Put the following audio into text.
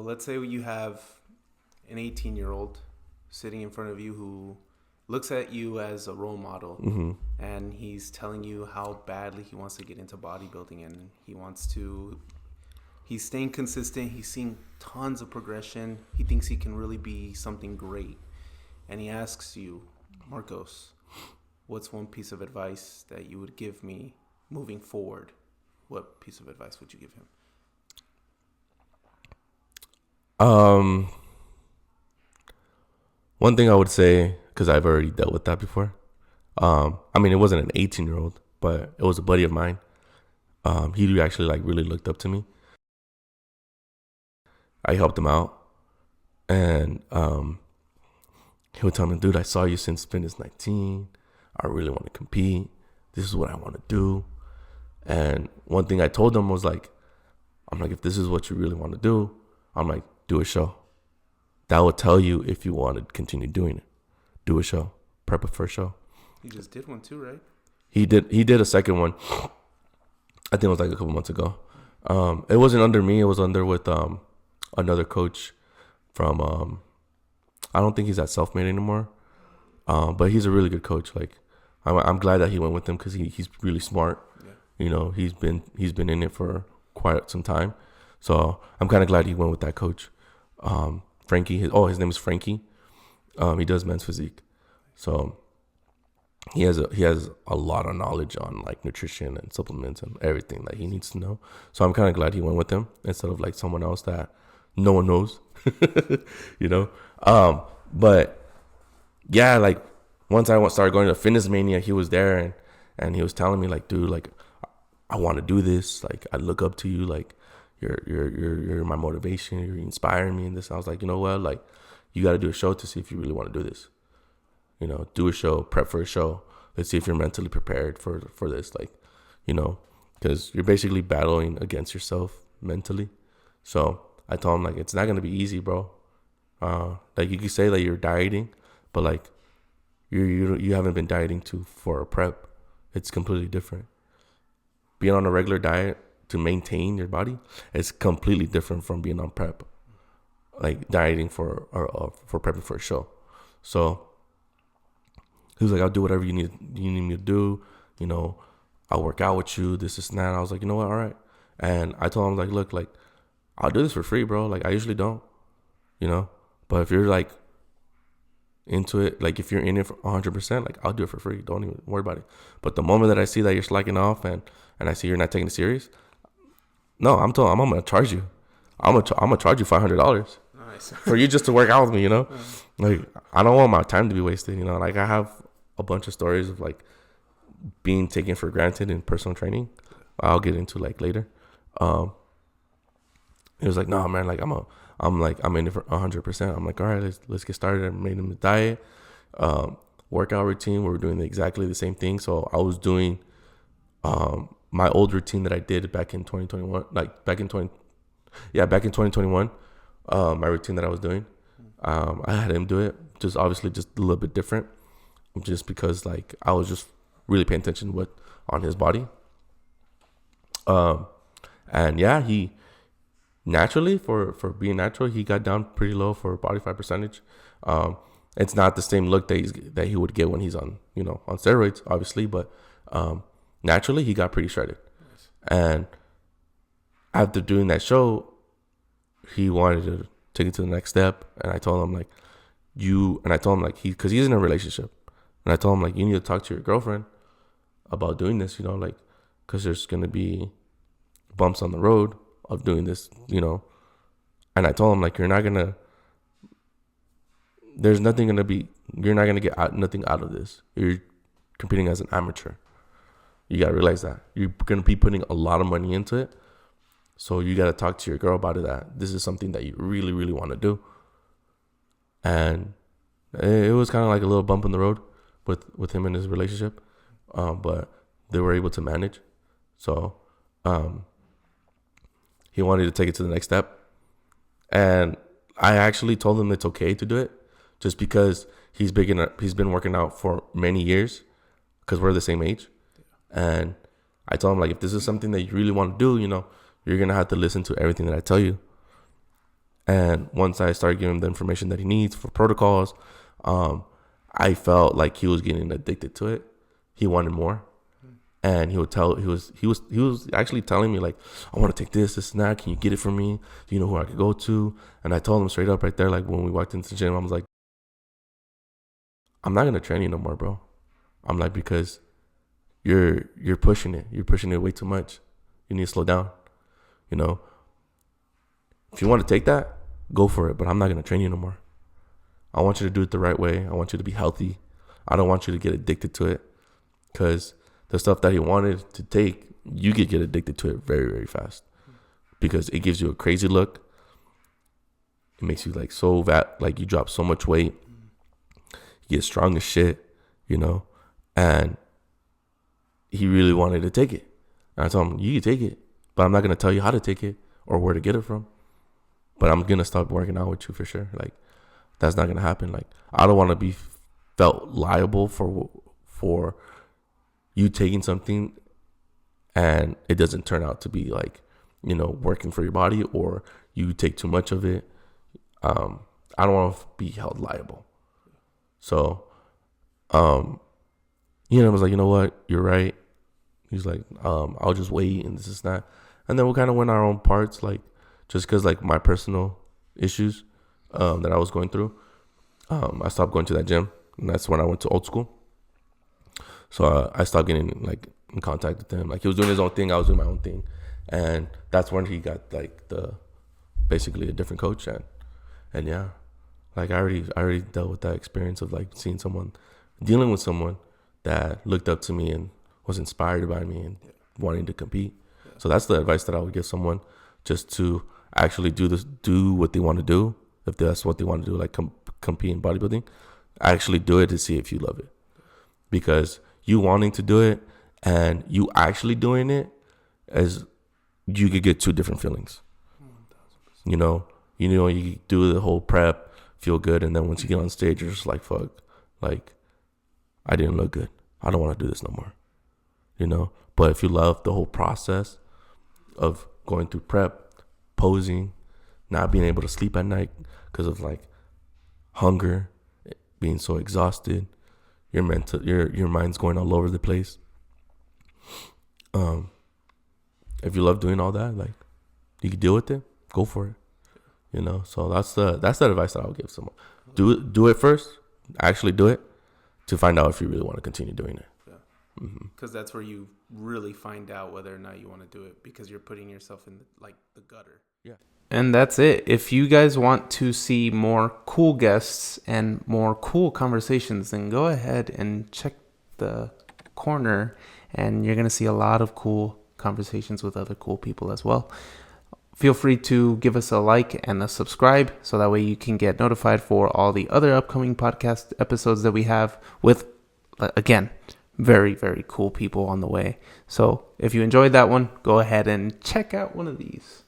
let's say you have an 18-year-old sitting in front of you who looks at you as a role model, and he's telling you how badly he wants to get into bodybuilding, and he's staying consistent. He's seeing tons of progression. He thinks he can really be something great. And he asks you, Marcos, what's one piece of advice that you would give me moving forward? What piece of advice would you give him? One thing I would say, because I've already dealt with that before. It wasn't an 18-year-old, but it was a buddy of mine. He actually really looked up to me. I helped him out, and he would tell me, dude, I saw you since fitness 19. I really want to compete. This is what I want to do. And one thing I told him was if this is what you really want to do, do a show. That will tell you if you want to continue doing it. Do a show. Prep for a show. He just did one too, right? He did a second one. I think it was a couple months ago. It wasn't under me. It was under with another coach from I don't think he's at Selfmade anymore. But he's a really good coach. I'm glad that he went with him because he's really smart. Yeah. He's been in it for quite some time. So I'm kind of glad he went with that coach. Frankie, his name is Frankie. He does men's physique. So he has a lot of knowledge on nutrition and supplements and everything that he needs to know. So I'm kind of glad he went with him instead of someone else that no one knows. But yeah, once I started going to Fitness Mania, he was there and he was telling me dude, I want to do this. I look up to you. You're my motivation. You're inspiring me in this. I was you know what? You got to do a show to see if you really want to do this. Do a show, prep for a show. Let's see if you're mentally prepared for this. Because you're basically battling against yourself mentally. So I told him it's not gonna be easy, bro. You could say that you're dieting, but you haven't been dieting for a prep. It's completely different. Being on a regular diet to maintain your body is completely different from being on prep, dieting for prepping for a show. So he was I'll do whatever you need me to do. I'll work out with you. This and that. I was you know what? All right. And I told him look, I'll do this for free, bro. I usually don't, but if you're into it, if you're in it for 100%, I'll do it for free. Don't even worry about it. But the moment that I see that you're slacking off and I see you're not taking it serious, no, I'm gonna charge you. I'm gonna charge you $500 Nice. for you just to work out with me. I don't want my time to be wasted. I have a bunch of stories of being taken for granted in personal training. I'll get into later. He was no, man, I'm in it for 100%. I'm all right, let's get started. I made him a diet, workout routine. We were doing exactly the same thing. So I was doing my old routine that I did back in 2021, back in 2021, my routine that I was doing. I had him do it, just obviously just a little bit different, just because I was just really paying attention on his body. And yeah, he naturally for being natural, he got down pretty low for body fat percentage. It's not the same look that he would get when he's on on steroids, obviously, but naturally he got pretty shredded. Nice. And after doing that show, he wanted to take it to the next step, and I told him because he's in a relationship, and I told him you need to talk to your girlfriend about doing this, because there's gonna be bumps on the road of doing this, and I told him you're not gonna get nothing out of this. You're competing as an amateur. You gotta realize that you're gonna be putting a lot of money into it. So you got to talk to your girl about it, that this is something that you really, really want to do. And it was kind of a little bump in the road with him and his relationship. But they were able to manage. So he wanted to take it to the next step. And I actually told him it's okay to do it, just because he's been working out for many years, because we're the same age. And I told him if this is something that you really want to do, you're going to have to listen to everything that I tell you. And once I started giving him the information that he needs for protocols, I felt like he was getting addicted to it. He wanted more. And he was actually telling me, like, I want to take this and that. Can you get it for me? Do you know who I could go to? And I told him straight up right there, like, when we walked into the gym, I was like, I'm not going to train you no more, bro. I'm like, because you're pushing it. You're pushing it way too much. You need to slow down. You know, if you want to take that, go for it. But I'm not going to train you no more. I want you to do it the right way. I want you to be healthy. I don't want you to get addicted to it, because the stuff that he wanted to take, you could get addicted to it very, very fast, because it gives you a crazy look. It makes you like like you drop so much weight. You get strong as shit, you know. And he really wanted to take it. And I told him, you can take it, but I'm not going to tell you how to take it or where to get it from. But I'm going to stop working out with you for sure. Like, that's not going to happen. Like, I don't want to be felt liable for you taking something and it doesn't turn out to be like, you know, working for your body, or you take too much of it. I don't want to be held liable. So, you know, I was like, you know what? You're right. He's like, I'll just wait and this is that. And then we kind of went our own parts, like, just because like my personal issues that I was going through. I stopped going to that gym, and that's when I went to old school. So I stopped getting like in contact with him. Like, he was doing his own thing, I was doing my own thing, and that's when he got like basically a different coach. And yeah, like I already dealt with that experience of like dealing with someone that looked up to me and was inspired by me and wanting to compete. So that's the advice that I would give someone, just to actually do what they want to do. If that's what they want to do, like compete in bodybuilding, actually do it to see if you love it. Because you wanting to do it and you actually doing it, as you could get two different feelings. You know, you do the whole prep, feel good, and then once you get on stage, you're just like, fuck, like, I didn't look good. I don't want to do this no more. You know, but if you love the whole process of going through prep, posing, not being able to sleep at night because of like hunger, being so exhausted, your mind's going all over the place. If you love doing all that, like, you can deal with it, go for it. You know, so that's the advice that I would give someone. Do it first. Actually do it to find out if you really want to continue doing it. Yeah. Because that's where you really find out whether or not you want to do it, because you're putting yourself in the gutter. Yeah. And that's it. If you guys want to see more cool guests and more cool conversations, then go ahead and check the corner, and you're going to see a lot of cool conversations with other cool people as well. Feel free to give us a like and a subscribe, so that way you can get notified for all the other upcoming podcast episodes that we have with, again, very, very cool people on the way. So if you enjoyed that one, go ahead and check out one of these.